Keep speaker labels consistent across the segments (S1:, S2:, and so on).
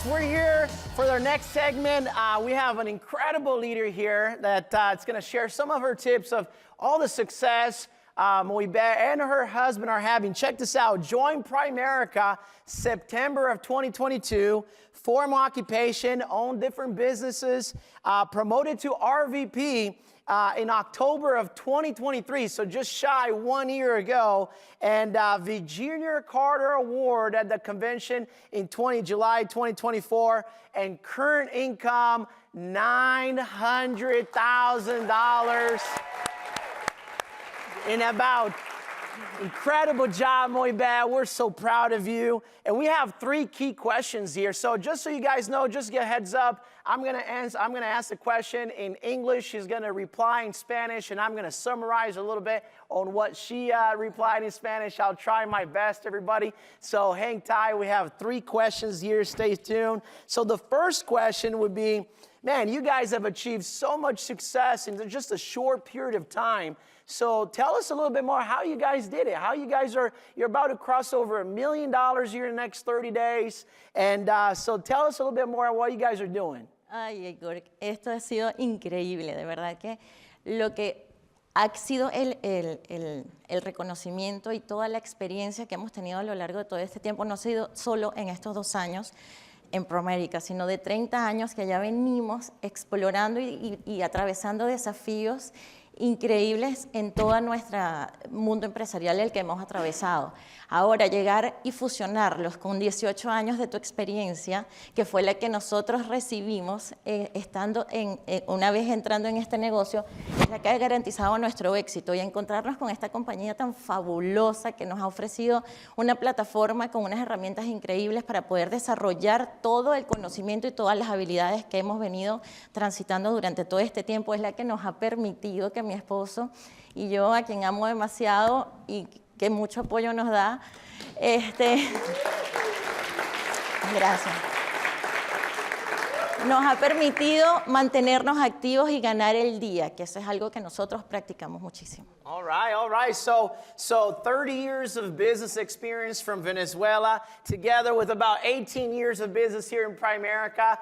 S1: We're here for our next segment. We have an incredible leader here that's going to share some of her tips of all the success Moibett and her husband are having. Check this out. Join Primerica September of 2022. Form occupation, own different businesses, promoted to RVP in October of 2023, so just shy 1 year ago, and the Junior Carter Award at the convention in July 2024, and current income $900,000 in about. Incredible job, Moibett. We're so proud of you. And we have 3 key questions here. So just so you guys know, just get a heads up, I'm gonna ask the question in English. She's gonna reply in Spanish, and I'm gonna summarize a little bit on what she replied in Spanish. I'll try my best, everybody. So hang tight. We have 3 questions here. Stay tuned. So the first question would be, man, you guys have achieved so much success in just a short period of time. So tell us a little bit more how you guys did it. How you guys you're about to cross over $1 million here in the next 30 days. And so tell us a little bit more on what you guys are doing.
S2: Ay, Igor, esto ha sido increíble. De verdad que lo que ha sido el reconocimiento y toda la experiencia que hemos tenido a lo largo de todo este tiempo no ha sido solo en estos 2 años en Primerica, sino de 30 años que ya venimos explorando y atravesando desafíos increíbles en todo nuestro mundo empresarial el que hemos atravesado. Ahora, llegar y fusionarlos con 18 años de tu experiencia, que fue la que nosotros recibimos estando una vez entrando en este negocio, es la que ha garantizado nuestro éxito, y encontrarnos con esta compañía tan fabulosa que nos ha ofrecido una plataforma con unas herramientas increíbles para poder desarrollar todo el conocimiento y todas las habilidades que hemos venido transitando durante todo este tiempo, es la que nos ha permitido que mi esposo y yo, a quien amo demasiado y que mucho apoyo nos da, gracias, nos ha permitido mantenernos activos y ganar el día, que eso es algo que nosotros practicamos muchísimo.
S1: All right. So 30 years of business experience from Venezuela, together with about 18 years of business here in Primerica.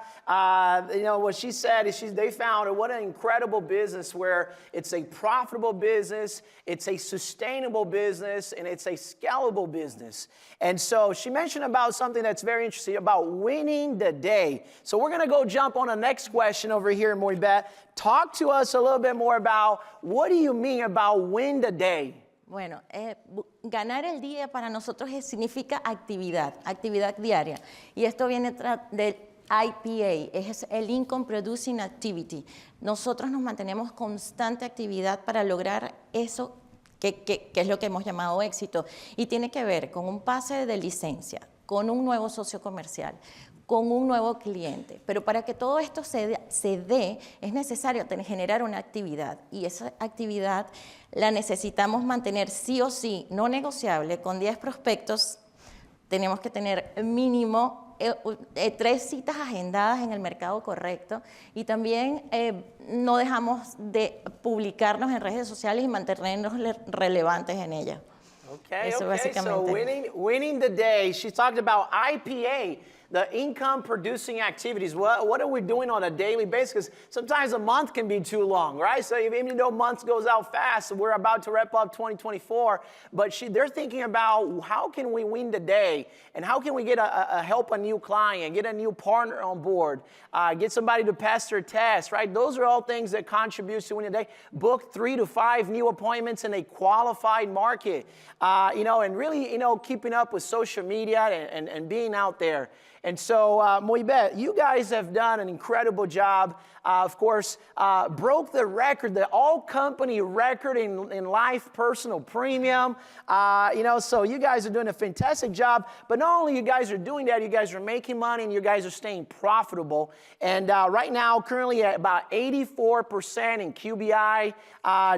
S1: You know, what she said is they found what an incredible business where it's a profitable business, it's a sustainable business, and it's a scalable business. And so she mentioned about something that's very interesting, about winning the day. So we're going to go jump on the next question over here, Moibett. Talk to us a little bit more about what do you mean about win the day?
S2: Bueno, ganar el día para nosotros significa actividad diaria. Y esto viene del IPA, es el Income Producing Activity. Nosotros nos mantenemos constante actividad para lograr eso que es lo que hemos llamado éxito. Y tiene que ver con un pase de licencia, con un nuevo socio comercial, con un nuevo cliente. Pero para que todo esto se dé, es necesario generar una actividad. Y esa actividad la necesitamos mantener sí o sí, no negociable. Con 10 prospectos tenemos que tener mínimo 3 citas agendadas en el mercado correcto. Y también no dejamos de publicarnos en redes sociales y mantenernos relevantes en ellas.
S1: Okay. So winning the day. She talked about IPA, the income producing activities. What are we doing on a daily basis? Sometimes a month can be too long, right? So even though months goes out fast, we're about to wrap up 2024, but they're thinking about how can we win the day, and how can we get help a new client, get a new partner on board, get somebody to pass their test, right? Those are all things that contribute to winning the day. Book 3 to 5 new appointments in a qualified market, you know, and really, you know, keeping up with social media and being out there. And so, Moibett, you guys have done an incredible job. Of course, broke the record, the all-company record in life personal premium. You know, so you guys are doing a fantastic job. But not only you guys are doing that, you guys are making money and you guys are staying profitable. And right now, currently at about 84% in QBI,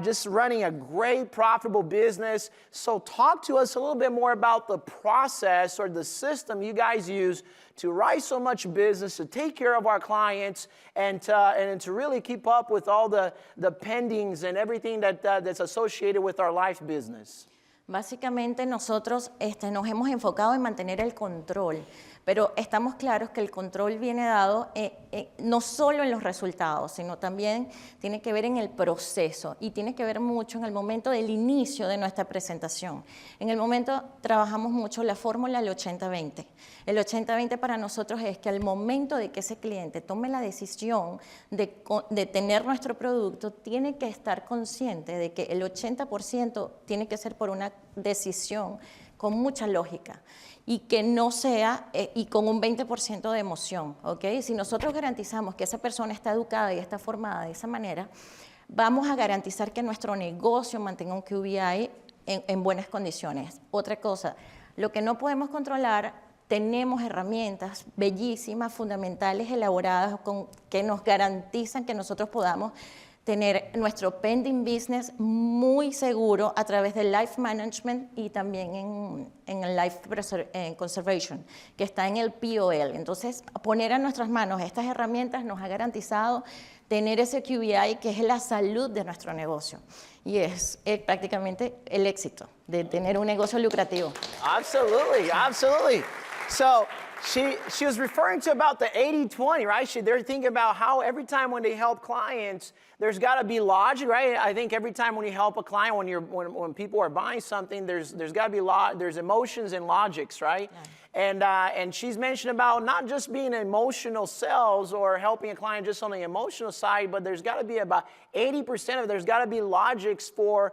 S1: just running a great profitable business. So talk to us a little bit more about the process or the system you guys use to write so much business, to take care of our clients, and to really keep up with all the pendings and everything that's associated with our life business.
S2: Básicamente nosotros nos hemos enfocado en mantener el control pero estamos claros que el control viene dado no solo en los resultados, sino también tiene que ver en el proceso y tiene que ver mucho en el momento del inicio de nuestra presentación. En el momento trabajamos mucho la fórmula del 80-20. El 80-20 para nosotros es que al momento de que ese cliente tome la decisión de tener nuestro producto, tiene que estar consciente de que el 80% tiene que ser por una decisión con mucha lógica y que no sea, y con un 20% de emoción, ¿ok? Si nosotros garantizamos que esa persona está educada y está formada de esa manera, vamos a garantizar que nuestro negocio mantenga un QBI en buenas condiciones. Otra cosa, lo que no podemos controlar, tenemos herramientas bellísimas, fundamentales, elaboradas, que nos garantizan que nosotros podamos tener nuestro pending business muy seguro a través del life management y también en el life conservation, que está en el POL. Entonces, poner a nuestras manos estas herramientas nos ha garantizado tener ese QBI, que es la salud de nuestro negocio. Y es prácticamente el éxito de tener un negocio lucrativo.
S1: Absolutely, absolutely. So she was referring to about the 80-20, right? They're thinking about how every time when they help clients, there's got to be logic, right? I think every time when you help a client, when people are buying something, there's got to be there's emotions and logics, right? Yeah. And she's mentioned about not just being emotional sales or helping a client just on the emotional side, but there's got to be about 80% of it, there's got to be logics for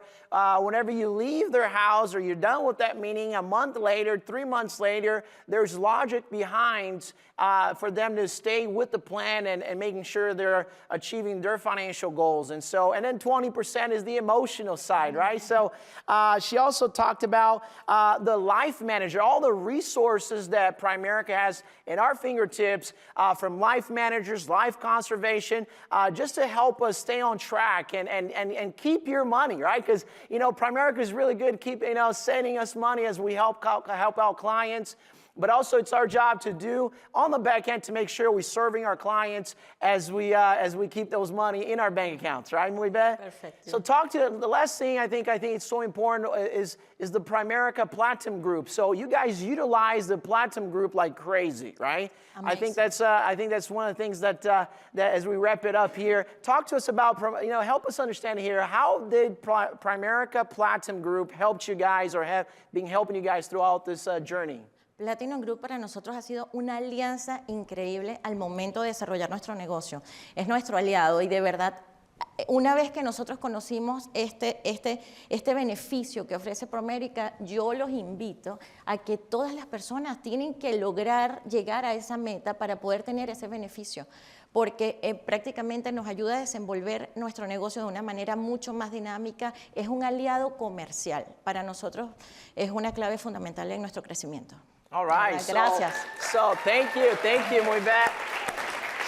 S1: whenever you leave their house or you're done with that meeting, a month later, 3 months later, there's logic behind for them to stay with the plan and making sure they're achieving their financial goals. And then 20% is the emotional side, right? So she also talked about the life manager, all the resources that Primerica has in our fingertips, from life managers, life conservation, just to help us stay on track and keep your money, right? Because, Primerica is really good keeping, sending us money as we help out clients. But also it's our job to do on the back end to make sure we're serving our clients as we keep those money in our bank accounts, right, Moibett?
S2: Perfect.
S1: So talk to the last thing I think it's so important is the Primerica Plaum Group. So you guys utilize the Plaum Group like crazy, right?
S2: Amazing.
S1: I think that's one of the things that as we wrap it up here, talk to us about, help us understand here, how did Primerica Plaum Group helped you guys or have been helping you guys throughout this journey?
S2: Platinum Group para nosotros ha sido una alianza increíble al momento de desarrollar nuestro negocio. Es nuestro aliado y de verdad, una vez que nosotros conocimos este beneficio que ofrece Primerica, yo los invito a que todas las personas tienen que lograr llegar a esa meta para poder tener ese beneficio, porque prácticamente nos ayuda a desenvolver nuestro negocio de una manera mucho más dinámica. Es un aliado comercial. Para nosotros es una clave fundamental en nuestro crecimiento.
S1: All right.
S2: Gracias.
S1: So thank you, Moibett.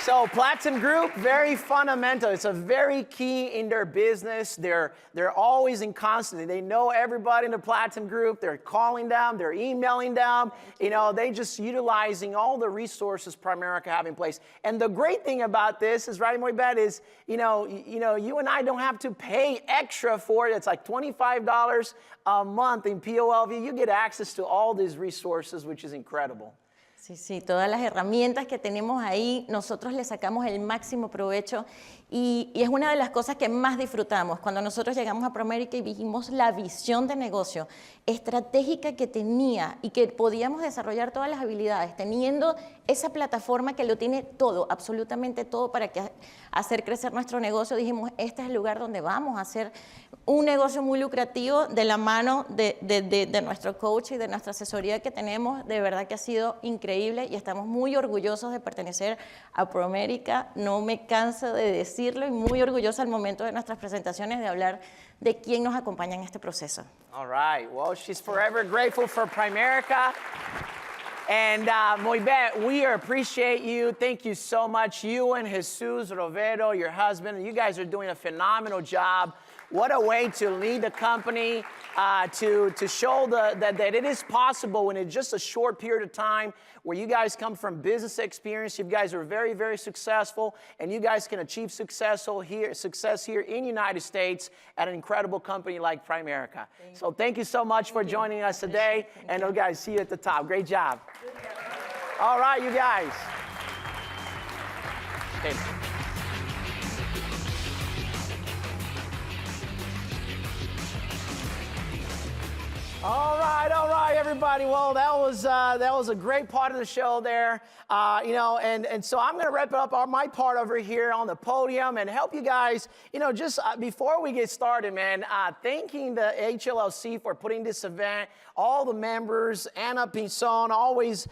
S1: So Plaum Group, very fundamental. It's a very key in their business. They're always in constant. They know everybody in the Plaum Group. They're calling them. They're emailing them. They just utilizing all the resources Primerica have in place. And the great thing about this is, right, Moibett, is you and I don't have to pay extra for it. It's like $25 a month in POLV. You get access to all these resources, which is incredible.
S2: Sí, todas las herramientas que tenemos ahí, nosotros le sacamos el máximo provecho y es una de las cosas que más disfrutamos. Cuando nosotros llegamos a Primerica y vimos la visión de negocio estratégica que tenía y que podíamos desarrollar todas las habilidades, teniendo esa plataforma que lo tiene todo, absolutamente todo para hacer crecer nuestro negocio, dijimos, este es el lugar donde vamos a hacer un negocio muy lucrativo de la mano de nuestro coach y de nuestra asesoría que tenemos. De verdad que ha sido increíble y estamos muy orgullosos de pertenecer a Primerica. No me canso de decirlo y muy orgullosa al momento de nuestras presentaciones de hablar de quién nos acompaña en este proceso.
S1: All right. Well, she's forever grateful for Primerica. And Moibett, we appreciate you. Thank you so much. You and Jesus Rovero, your husband, you guys are doing a phenomenal job. What a way to lead the company, to show that it is possible in just a short period of time where you guys come from business experience. You guys are very, very successful, and you guys can achieve success here in the United States at an incredible company like Primerica. Thank you so much for joining us today. And guys, see you at the top. Great job. All right, you guys. Okay. All right, everybody. Well, that was a great part of the show there, and so I'm going to wrap up my part over here on the podium and help you guys, just before we get started, man, thanking the HLLC for putting this event, all the members, Anna Pinson, always,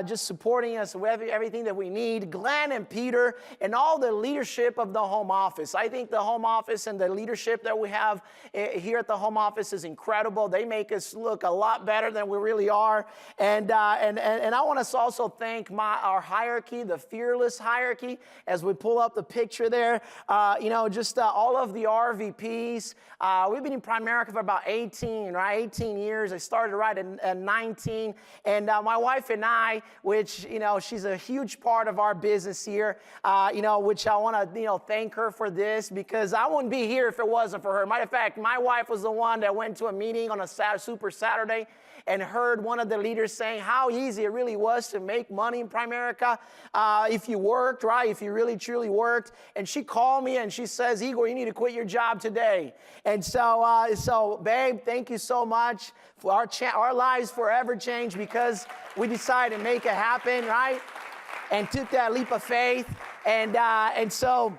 S1: just supporting us with everything that we need, Glenn and Peter, and all the leadership of the home office. I think the home office and the leadership that we have here at the home office is incredible. They make us look a lot better than we really are. And I want to also thank our hierarchy, the fearless hierarchy, as we pull up the picture there. All of the RVPs. We've been in Primerica for about 18 years. I started right at 19. And my wife and I, which, she's a huge part of our business here, which I want to, thank her for this, because I wouldn't be here if it wasn't for her. Matter of fact, my wife was the one that went to a meeting on a Super Saturday and heard one of the leaders saying how easy it really was to make money in Primerica if you worked, right? If you really truly worked. And she called me and she says, Igor, you need to quit your job today. And so babe, thank you so much. For our lives forever changed because we decided to make it happen, right? And took that leap of faith. And so,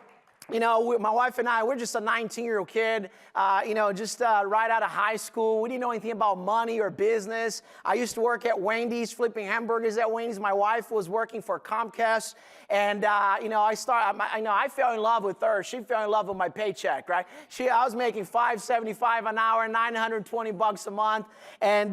S1: my wife and I, we're just a 19-year-old kid, right out of high school. We didn't know anything about money or business. I used to work at Wendy's, flipping hamburgers at Wendy's. My wife was working for Comcast. And, I fell in love with her. She fell in love with my paycheck, right? I was making $5.75 an hour, $920 a month. And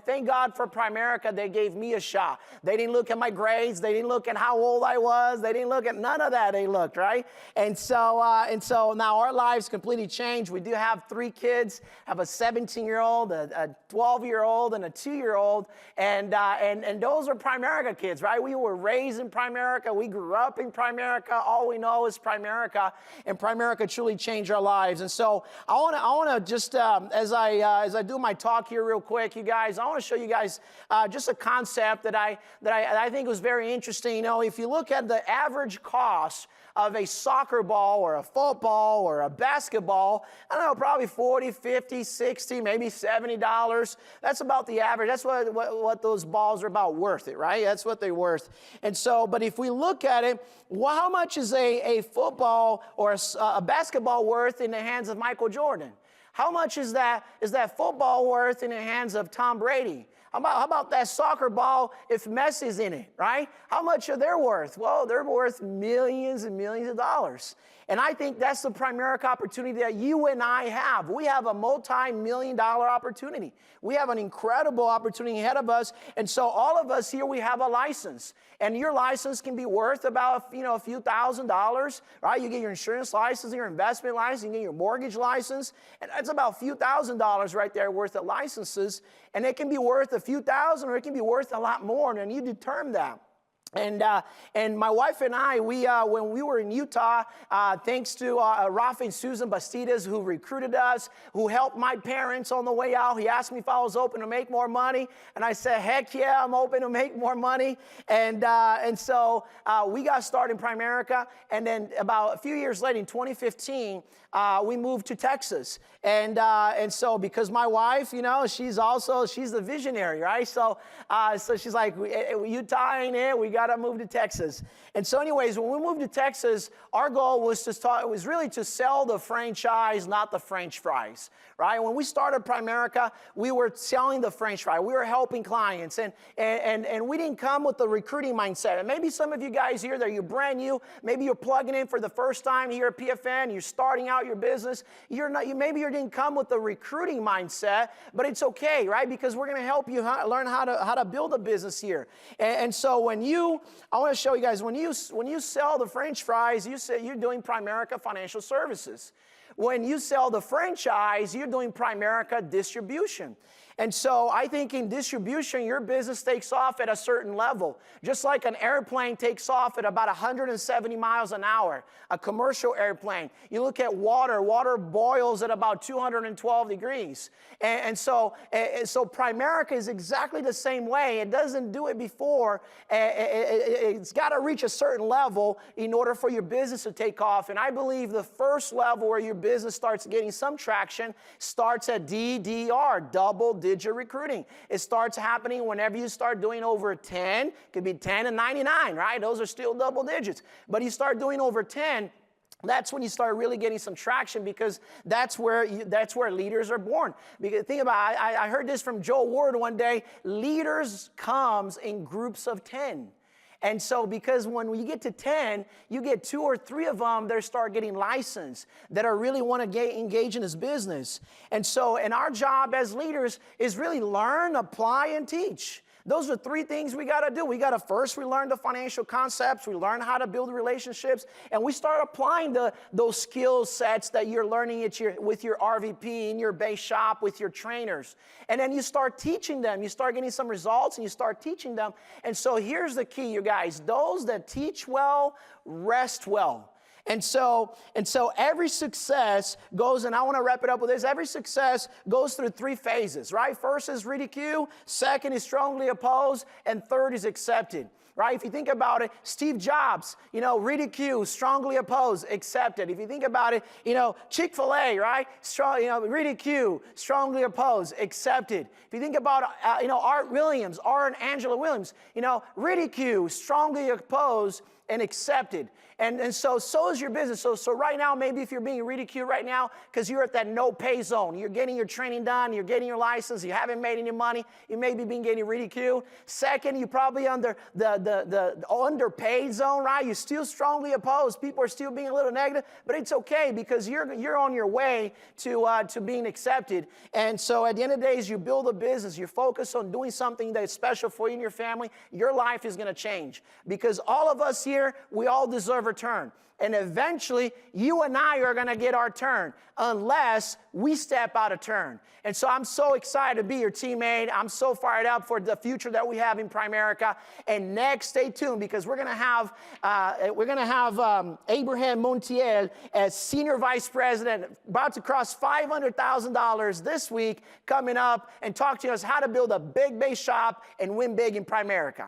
S1: thank God for Primerica, they gave me a shot. They didn't look at my grades. They didn't look at how old I was. They didn't look at none of that. They looked, right? And so now our lives completely changed. We do have 3 kids, have a 17-year-old, a 12-year-old, and a 2-year-old. And those are Primerica kids, right? We were raised in Primerica. We grew up in Primerica. All we know is Primerica, and Primerica truly changed our lives. And so I want to just, as I do my talk here real quick, you guys, I want to show you guys just a concept that I think was very interesting. If you look at the average cost of a soccer ball or a football or a basketball, I don't know, probably $40, $50, $60, maybe $70. That's about the average. That's what those balls are about, worth it, right? That's what they're worth. And so, but if we look at it, how much is a football or a basketball worth in the hands of Michael Jordan? How much is that football worth in the hands of Tom Brady? How about that soccer ball if Messi's in it, right? How much are they worth? Well, they're worth millions and millions of dollars. And I think that's the Primerica opportunity that you and I have. We have a multi-million-dollar opportunity. We have an incredible opportunity ahead of us. And so all of us here, we have a license. And your license can be worth about, a few $1,000s, right? You get your insurance license, your investment license, you get your mortgage license. And that's about a few $1,000s right there worth of licenses. And it can be worth a few thousand, or it can be worth a lot more. And you determine that. And my wife and I, when we were in Utah, thanks to Rafa and Susan Bastidas, who recruited us, who helped my parents on the way out. He asked me if I was open to make more money, and I said, heck yeah, I'm open to make more money. And so we got started in Primerica, and then about a few years later, in 2015, we moved to Texas. And so because my wife, she's the visionary, right? So she's like, Utah ain't it. We got to move to Texas. And so anyways, when we moved to Texas, our goal was really to sell the franchise, not the French fries, right? When we started Primerica, we were selling the French fry. We were helping clients, and we didn't come with the recruiting mindset. And maybe some of you guys here that you're brand new, maybe you're plugging in for the first time here at PFN, you're starting out your business. Maybe you didn't come with the recruiting mindset, but it's okay, right? Because we're going to help you learn how to build a business here. And so I want to show you guys, when you sell the French fries, you're doing Primerica Financial Services. When you sell the franchise, you're doing Primerica distribution. And so I think in distribution, your business takes off at a certain level. Just like an airplane takes off at about 170 miles an hour, a commercial airplane. You look at water, water boils at about 212 degrees. And so Primerica is exactly the same way. It doesn't do it before. It's got to reach a certain level in order for your business to take off. And I believe the first level where your business starts getting some traction starts at DDR, double-digit recruiting. It starts happening whenever you start doing over 10. It could be 10 and 99, right? Those are still double digits. But you start doing over 10, that's when you start really getting some traction, because that's where leaders are born. Because think about it, I heard this from Joe Ward one day, leaders comes in groups of 10. And so because when you get to 10, you get 2 or 3 of them that start getting licensed, that are really want to engage in this business. And our job as leaders is really learn, apply, and teach. Those are 3 things we got to do. We got to first, we learn the financial concepts, we learn how to build relationships, and we start applying those skill sets that you're learning with your RVP, in your base shop, with your trainers. And then you start teaching them. You start getting some results, and you start teaching them. And so here's the key, you guys. Those that teach well, rest well. And so every success goes, and I want to wrap it up with this, every success goes through 3 phases, right? First is ridicule, second is strongly opposed, and third is accepted. Right? If you think about it, Steve Jobs, ridicule, strongly opposed, accepted. If you think about it, Chick-fil-A, right? Ridicule, strongly opposed, accepted. If you think about, Art and Angela Williams, ridicule, strongly opposed, and accepted. And so is your business. So right now, maybe if you're being ridiculed right now because you're at that no-pay zone, you're getting your training done, you're getting your license, you haven't made any money, you may be getting ridiculed. Second, you're probably under the underpaid zone, right? You're still strongly opposed. People are still being a little negative, but it's okay because you're on your way to being accepted. And so at the end of the day, as you build a business, you're focused on doing something that's special for you and your family, your life is going to change. Because all of us here, we all deserve a turn. And eventually, you and I are going to get our turn unless we step out of turn. And so I'm so excited to be your teammate. I'm so fired up for the future that we have in Primerica. And next, stay tuned because we're going to have Abraham Montiel as Senior Vice President, about to cross $500,000 this week, coming up and talk to us how to build a big base shop and win big in Primerica.